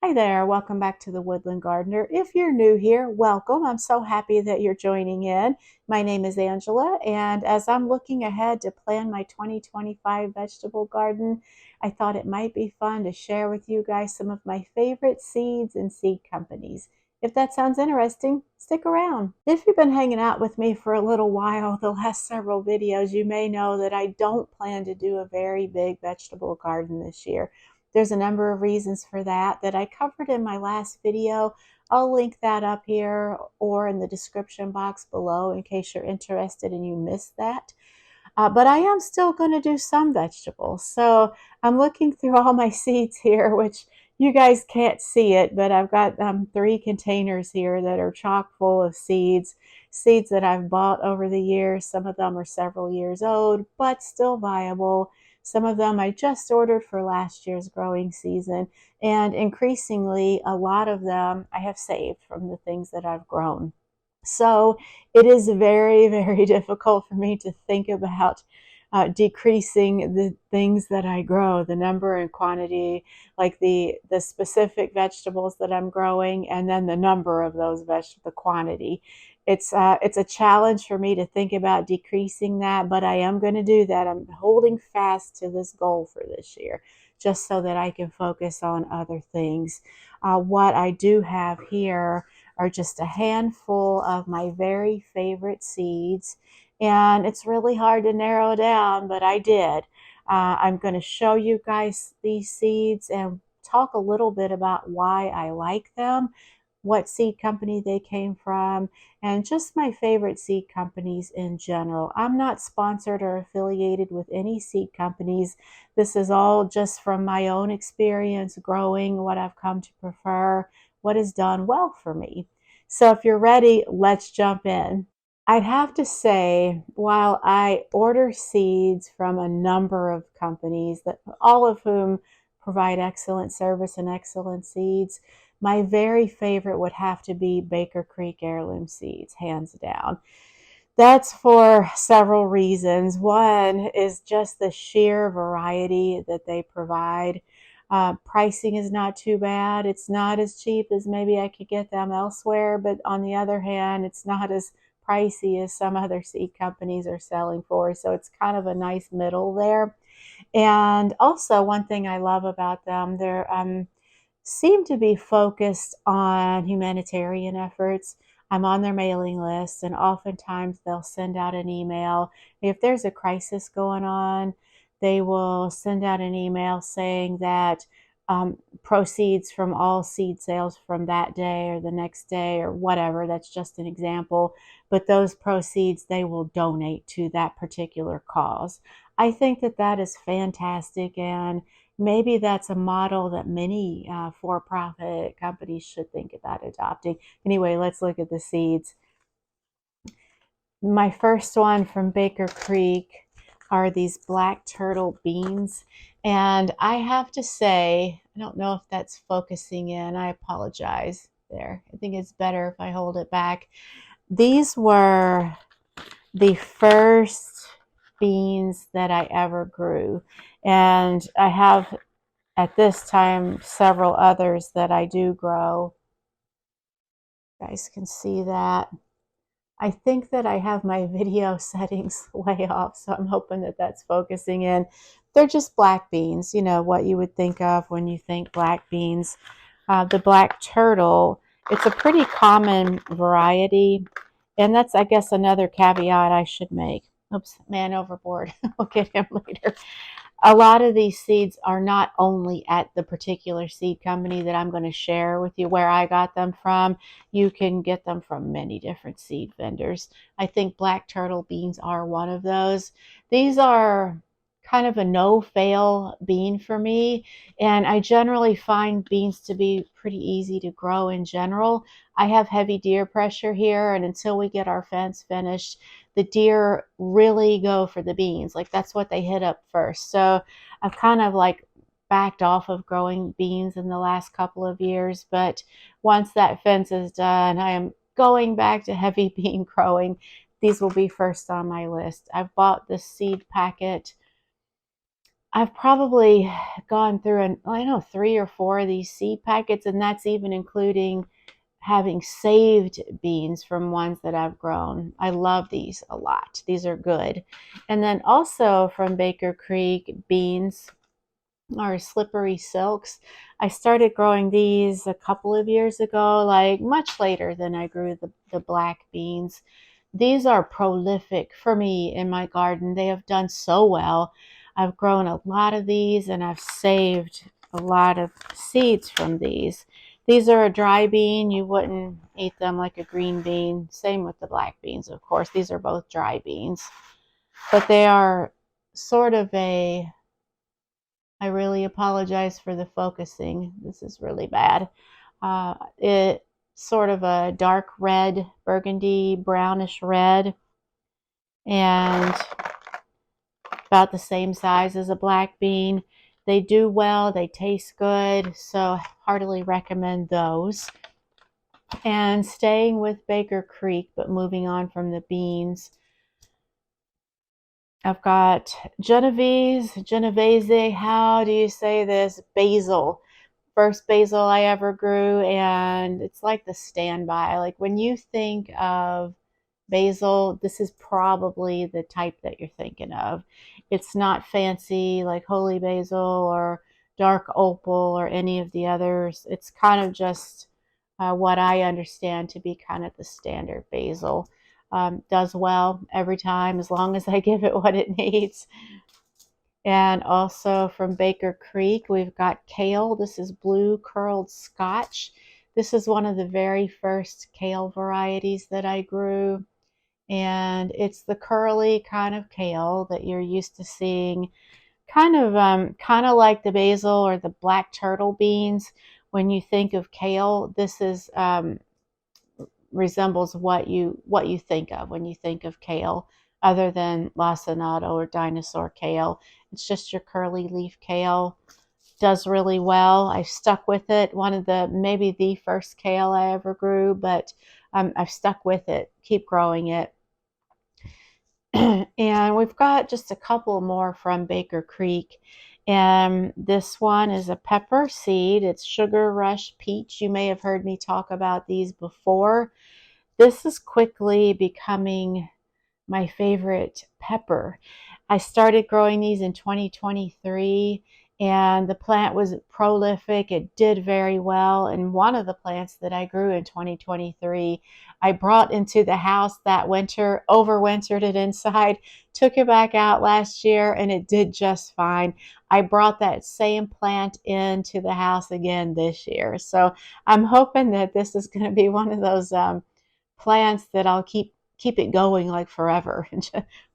Hi there, welcome back to the Woodland Gardener. If you're new here, welcome. I'm so happy that you're joining in. My name is Angela, and as I'm looking ahead to plan my 2025 vegetable garden, I thought it might be fun to share with you guys some of my favorite seeds and seed companies. If that sounds interesting, stick around. If you've been hanging out with me for a little while, the last several videos, you may know that I don't plan to do a very big vegetable garden this year. There's a number of reasons for that I covered in my last video. I'll link that up here or in the description box below in case you're interested and you missed that. But I am still going to do some vegetables. So I'm looking through all my seeds here, which you guys can't see it, but I've got 3 containers here that are chock full of seeds that I've bought over the years. Some of them are several years old, but still viable. Some of them I just ordered for last year's growing season, and increasingly, a lot of them I have saved from the things that I've grown. So it is very, very difficult for me to think about decreasing the things that I grow, the number and quantity, like the specific vegetables that I'm growing, and then the number of those vegetables, the quantity. It's a challenge for me to think about decreasing that, but I am going to do that. I'm holding fast to this goal for this year, just so that I can focus on other things. What I do have here are just a handful of my very favorite seeds. And it's really hard to narrow down, but I did. I'm going to show you guys these seeds and talk a little bit about why I like them, what seed company they came from, and just my favorite seed companies in general. I'm not sponsored or affiliated with any seed companies. This is all just from my own experience growing, what I've come to prefer, what has done well for me. So if you're ready, let's jump in. I'd have to say, while I order seeds from a number of companies, that all of whom provide excellent service and excellent seeds, my very favorite would have to be Baker Creek Heirloom Seeds, hands down. That's for several reasons. One is just the sheer variety that they provide. Pricing is not too bad. It's not as cheap as maybe I could get them elsewhere, but on the other hand, it's not as pricey as some other seed companies are selling for. So it's kind of a nice middle there. And also, one thing I love about them, they seem to be focused on humanitarian efforts. I'm on their mailing list, and oftentimes they'll send out an email. If there's a crisis going on, they will send out an email saying that proceeds from all seed sales from that day or the next day or whatever, that's just an example, but those proceeds they will donate to that particular cause. I think that that is fantastic, and maybe that's a model that many for-profit companies should think about adopting. Anyway, let's look at the seeds. My first one from Baker Creek are these black turtle beans. And I have to say, I don't know if that's focusing in. I apologize there. I think it's better if I hold it back. These were the first beans that I ever grew. And I have at this time several others that I do grow. You guys can see that. I think that I have my video settings way off, so I'm hoping that that's focusing in. They're just black beans, you know, what you would think of when you think black beans. The black turtle, it's a pretty common variety, and that's, I guess, another caveat I should make. Oops, man overboard. We'll get him later. A lot of these seeds are not only at the particular seed company that I'm going to share with you where I got them from. You can get them from many different seed vendors. I think black turtle beans are one of those. These are kind of a no-fail bean for me, and I generally find beans to be pretty easy to grow in general. I have heavy deer pressure here, and until we get our fence finished, the deer really go for the beans. Like, that's what they hit up first. So I've kind of like backed off of growing beans in the last couple of years. But once that fence is done, I am going back to heavy bean growing. These will be first on my list. I've bought the seed packet I've probably gone through, I know, 3 or 4 of these seed packets, and that's even including having saved beans from ones that I've grown. I love these a lot. These are good. And then also from Baker Creek, beans are slippery silks. I started growing these a couple of years ago, like much later than I grew the black beans. These are prolific for me in my garden. They have done so well. I've grown a lot of these and I've saved a lot of seeds from these. These are a dry bean. You wouldn't eat them like a green bean. Same with the black beans, of course. These are both dry beans. But they are sort of a, I really apologize for the focusing. This is really bad. It sort of a dark red, burgundy, brownish red, and about the same size as a black bean. They do well, they taste good, so heartily recommend those. And staying with Baker Creek, but moving on from the beans, I've got Genovese, how do you say this? Basil. First basil I ever grew, and it's like the standby. Like when you think of basil, this is probably the type that you're thinking of. It's not fancy like holy basil or dark opal or any of the others. It's kind of just what I understand to be kind of the standard basil. Does well every time as long as I give it what it needs. And also from Baker Creek, we've got kale. This is blue curled Scotch. This is one of the very first kale varieties that I grew. And it's the curly kind of kale that you're used to seeing, kind of like the basil or the black turtle beans. When you think of kale, this is resembles what you think of when you think of kale, other than lacinato or dinosaur kale. It's just your curly leaf kale. Does really well. I've stuck with it. One of the maybe the first kale I ever grew, but I've stuck with it. Keep growing it. And we've got just a couple more from Baker Creek. And this one is a pepper seed. It's Sugar Rush Peach. You may have heard me talk about these before. This is quickly becoming my favorite pepper. I started growing these in 2023, and the plant was prolific. It did very well. And one of the plants that I grew in 2023, I brought into the house that winter, overwintered it inside, took it back out last year, and it did just fine. I brought that same plant into the house again this year. So I'm hoping that this is going to be one of those plants that I'll keep it going like forever.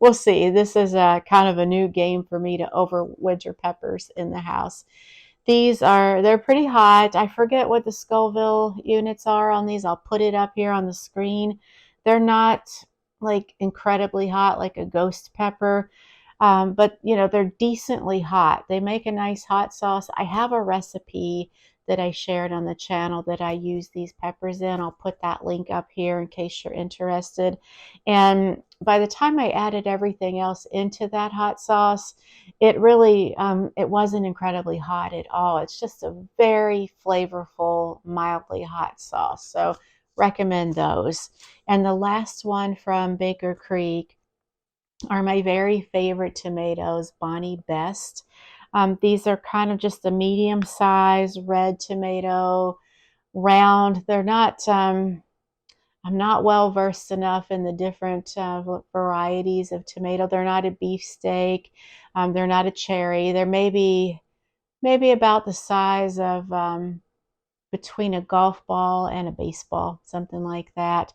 We'll see. This is a kind of a new game for me to overwinter peppers in the house. They're pretty hot. I forget what the Scoville units are on these. I'll put it up here on the screen. They're not like incredibly hot like a ghost pepper. But they're decently hot. They make a nice hot sauce. I have a recipe that I shared on the channel that I use these peppers in. I'll put that link up here in case you're interested. And by the time I added everything else into that hot sauce, it really it wasn't incredibly hot at all. It's just a very flavorful, mildly hot sauce. So recommend those. And the last one from Baker Creek are my very favorite tomatoes, Bonnie Best. These are kind of just a medium size red tomato, round. They're not, I'm not well versed enough in the different varieties of tomato. They're not a beefsteak. They're not a cherry. They're maybe about the size of between a golf ball and a baseball, something like that.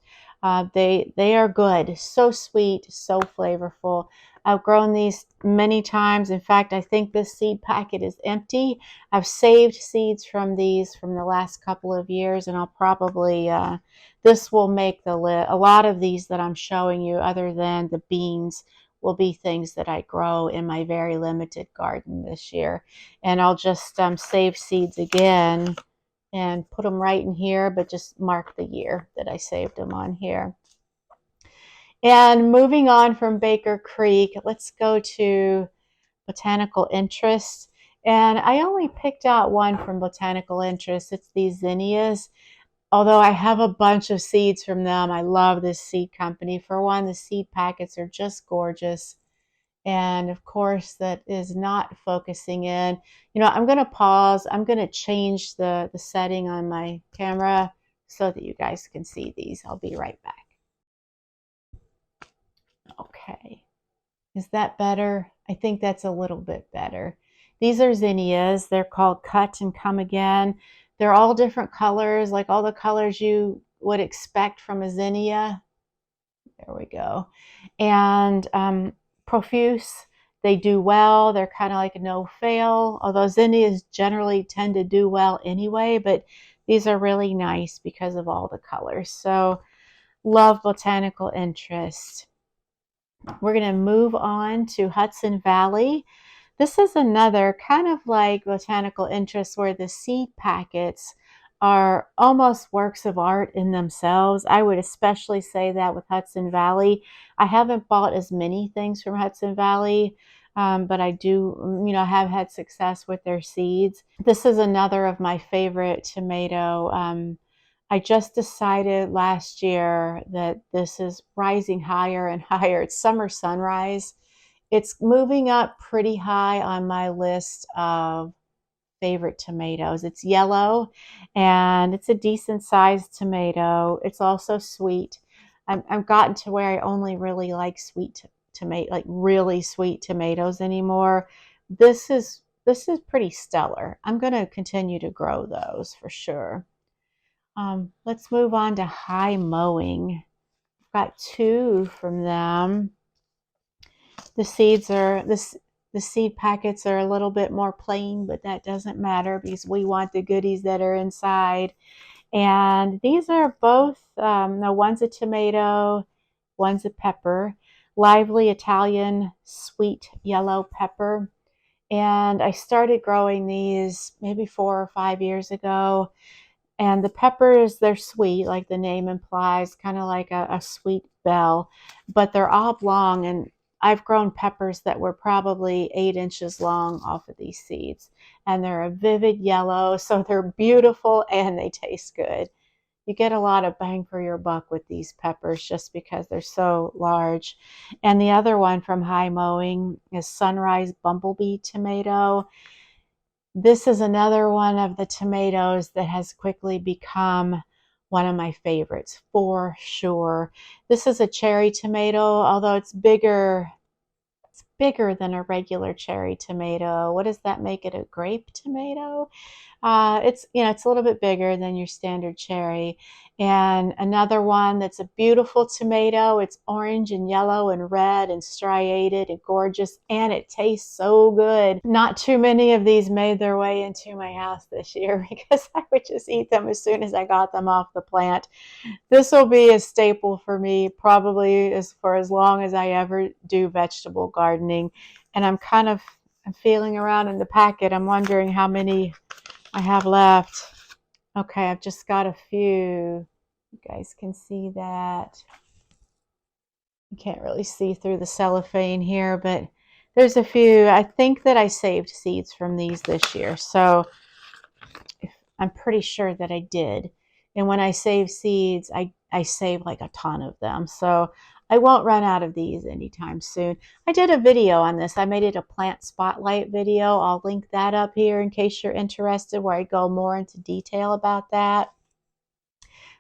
They are good, so sweet, so flavorful. I've grown these many times. In fact, I think this seed packet is empty. I've saved seeds from these from the last couple of years, and I'll probably this will make the list. A lot of these that I'm showing you, other than the beans, will be things that I grow in my very limited garden this year. And I'll just save seeds again and put them right in here, but just mark the year that I saved them on here. And moving on from Baker Creek, let's go to Botanical Interest. And I only picked out one from Botanical Interest. It's these zinnias. Although I have a bunch of seeds from them, I love this seed company. For one, the seed packets are just gorgeous. And of course, that is not focusing in. You know, I'm going to pause. I'm going to change the setting on my camera so that you guys can see these. I'll be right back. Okay. Is that better? I think that's a little bit better. These are zinnias. They're called Cut and Come Again. They're all different colors, like all the colors you would expect from a zinnia. There we go. And profuse. They do well. They're kind of like a no fail, although zinnias generally tend to do well anyway, but these are really nice because of all the colors. So love Botanical Interest. We're going to move on to Hudson Valley. This is another kind of like Botanical Interest where the seed packets are almost works of art in themselves. I would especially say that with Hudson Valley. I haven't bought as many things from Hudson Valley, but I do, you know, have had success with their seeds. This is another of my favorite tomato. I just decided last year that this is rising higher and higher. It's Summer Sunrise. It's moving up pretty high on my list of favorite tomatoes. It's yellow and it's a decent sized tomato. It's also sweet. I've gotten to where I only really like sweet tomato, like really sweet tomatoes anymore. This is pretty stellar. I'm going to continue to grow those for sure. Let's move on to High Mowing. I've got two from them. The seeds are the seed packets are a little bit more plain, but that doesn't matter because we want the goodies that are inside. And these are both, no, one's a tomato, one's a pepper, lively Italian sweet yellow pepper. And I started growing these maybe 4 or 5 years ago. And the peppers, they're sweet, like the name implies, kind of like a sweet bell, but they're oblong. And I've grown peppers that were probably 8 inches long off of these seeds. And they're a vivid yellow, so they're beautiful and they taste good. You get a lot of bang for your buck with these peppers just because they're so large. And the other one from High Mowing is Sunrise Bumblebee Tomato. This is another one of the tomatoes that has quickly become one of my favorites for sure. This is a cherry tomato, although it's bigger than a regular cherry tomato. What does that make it? A grape tomato? It's, you know, it's a little bit bigger than your standard cherry. And another one that's a beautiful tomato. It's orange and yellow and red and striated and gorgeous, and it tastes so good. Not too many of these made their way into my house this year because I would just eat them as soon as I got them off the plant. This will be a staple for me probably for as long as I ever do vegetable gardening. And I'm feeling around in the packet. I'm wondering how many I have left. Okay, I've just got a few. You guys can see that. You can't really see through the cellophane here, but there's a few. I think that I saved seeds from these this year, so I'm pretty sure that I did. And when I save seeds, I save like a ton of them. So I won't run out of these anytime soon. I did a video on this. I made it a plant spotlight video. I'll link that up here in case you're interested, where I go more into detail about that.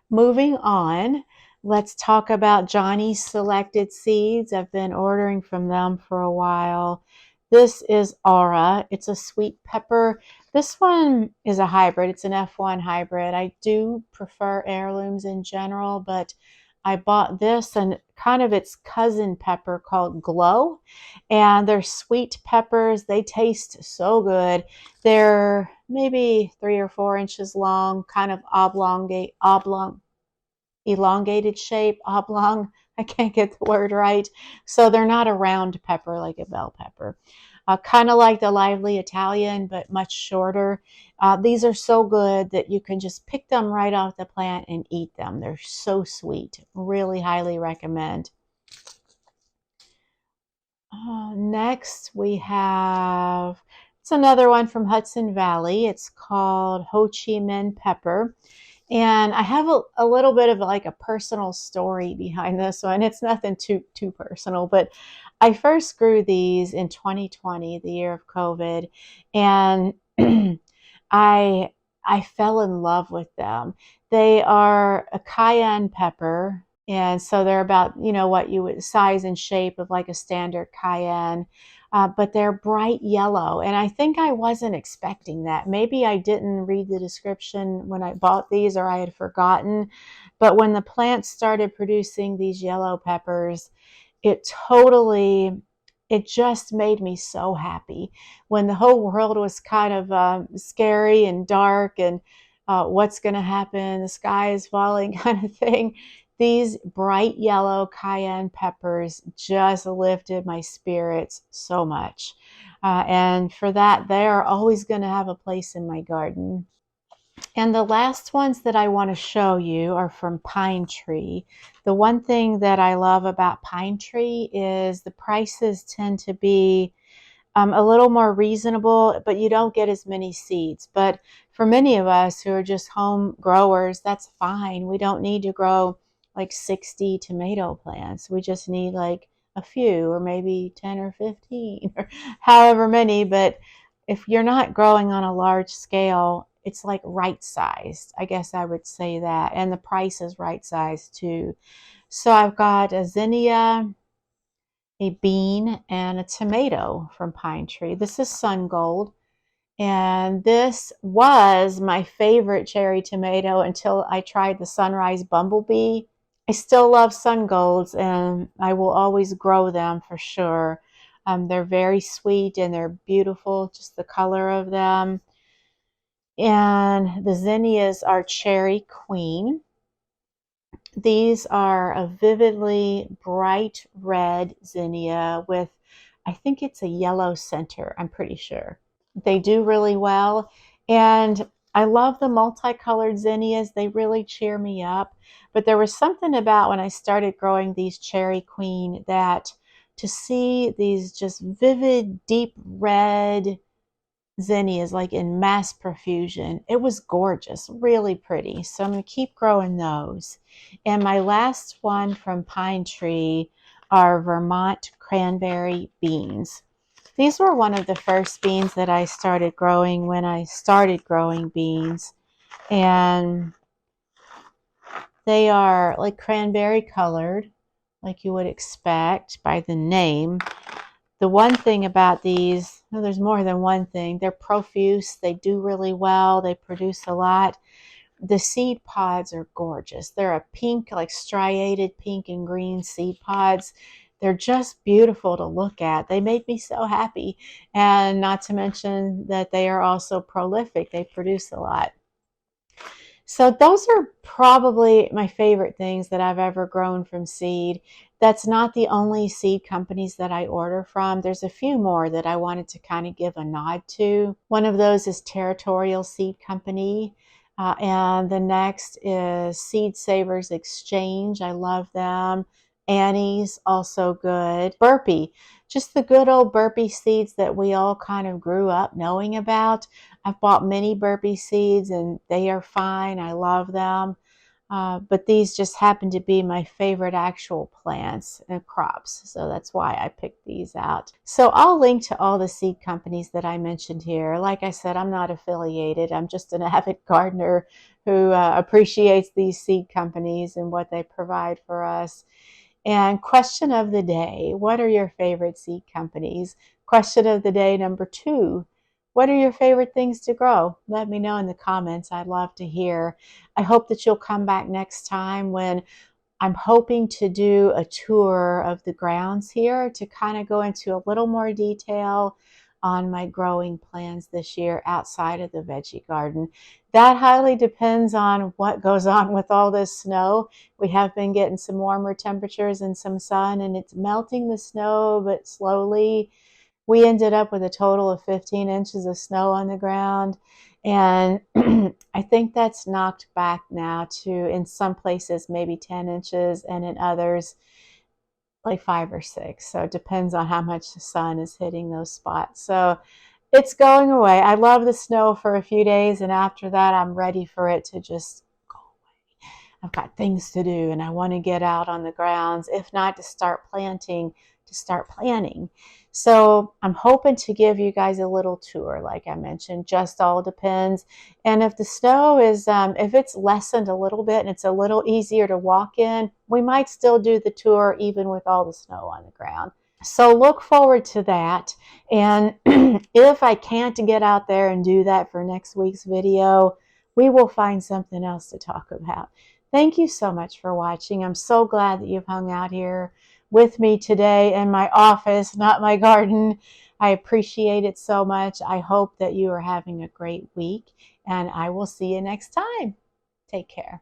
Moving on, let's talk about Johnny's Selected Seeds. I've been ordering from them for a while. This is Aura. It's a sweet pepper. This one is a hybrid. It's an F1 hybrid. I do prefer heirlooms in general, but I bought this and kind of its cousin pepper called Glow. And they're sweet peppers. They taste so good. They're maybe 3 or 4 inches long, kind of elongated shape, oblong. I can't get the word right. So they're not a round pepper like a bell pepper. Kind of like the lively Italian, but much shorter. These are so good that you can just pick them right off the plant and eat them. They're so sweet. Really highly recommend. Next, we have, it's another one from Hudson Valley. It's called Ho Chi Minh Pepper. And I have a little bit of like a personal story behind this one. It's nothing too personal, but I first grew these in 2020, the year of COVID, and I I fell in love with them. They are a cayenne pepper, and so they're about, what you would size and shape of like a standard cayenne, but they're bright yellow. And I think I wasn't expecting that. Maybe I didn't read the description when I bought these, or I had forgotten. But when the plants started producing these yellow peppers, it totally, it just made me so happy. When the whole world was kind of scary and dark, and what's going to happen, the sky is falling kind of thing, these bright yellow cayenne peppers just lifted my spirits so much. And for that, they are always going to have a place in my garden. And the last ones that I want to show you are from Pine Tree. The one thing that I love about Pine Tree is the prices tend to be a little more reasonable, but you don't get as many seeds. But for many of us who are just home growers, that's fine. We don't need to grow like 60 tomato plants. We just need like a few, or maybe 10 or 15, or however many. But if you're not growing on a large scale, it's like right sized. I guess I would say that. And the price is right sized too. So I've got a zinnia, a bean, and a tomato from Pine Tree. This is Sun Gold. And this was my favorite cherry tomato until I tried the Sunrise Bumblebee. I still love Sun Golds, and I will always grow them for sure. They're very sweet and they're beautiful, just the color of them. And the zinnias are Cherry Queen. These are a vividly bright red zinnia with, I think it's a yellow center, I'm pretty sure. They do really well. And I love the multicolored zinnias. They really cheer me up. But there was something about when I started growing these Cherry Queen that to see these just vivid, deep red zinnias like in mass profusion, it was gorgeous, really pretty. So I'm going to keep growing those. And my last one from Pine Tree are Vermont cranberry beans. These were one of the first beans that I started growing when I started growing beans. And they are like cranberry colored, like you would expect by the name. The one thing about these, well, there's more than one thing, they're profuse, they do really well, they produce a lot. The seed pods are gorgeous. They're a pink, like striated pink and green seed pods. They're just beautiful to look at. They made me so happy. And not to mention that they are also prolific. They produce a lot. So those are probably my favorite things that I've ever grown from seed. That's not the only seed companies that I order from. There's a few more that I wanted to kind of give a nod to. One of those is Territorial Seed Company. And the next is Seed Savers Exchange. I love them. Annie's also good. Burpee, just the good old Burpee seeds that we all kind of grew up knowing about. I've bought many Burpee seeds and they are fine. I love them. But these just happen to be my favorite actual plants and crops. So that's why I picked these out. So I'll link to all the seed companies that I mentioned here. Like I said, I'm not affiliated. I'm just an avid gardener who appreciates these seed companies and what they provide for us. And question of the day, what are your favorite seed companies? Question of the day number 2, what are your favorite things to grow? Let me know in the comments. I'd love to hear. I hope that you'll come back next time when I'm hoping to do a tour of the grounds here to kind of go into a little more detail on my growing plans this year outside of the veggie garden. That highly depends on what goes on with all this snow. We have been getting some warmer temperatures and some sun, and it's melting the snow, but slowly. We ended up with a total of 15 inches of snow on the ground. And I think that's knocked back now to, in some places, maybe 10 inches, and in others, like 5 or 6. So it depends on how much the sun is hitting those spots. So it's going away. I love the snow for a few days, and after that, I'm ready for it to just go away. I've got things to do, and I want to get out on the grounds, if not to start planting, to start planning. So I'm hoping to give you guys a little tour, like I mentioned. Just all depends. And if the snow is, if it's lessened a little bit and it's a little easier to walk in, we might still do the tour even with all the snow on the ground. So look forward to that. And if I can't get out there and do that for next week's video, we will find something else to talk about. Thank you so much for watching. I'm so glad that you've hung out here with me today in my office, not my garden. I appreciate it so much. I hope that you are having a great week, and I will see you next time. Take care.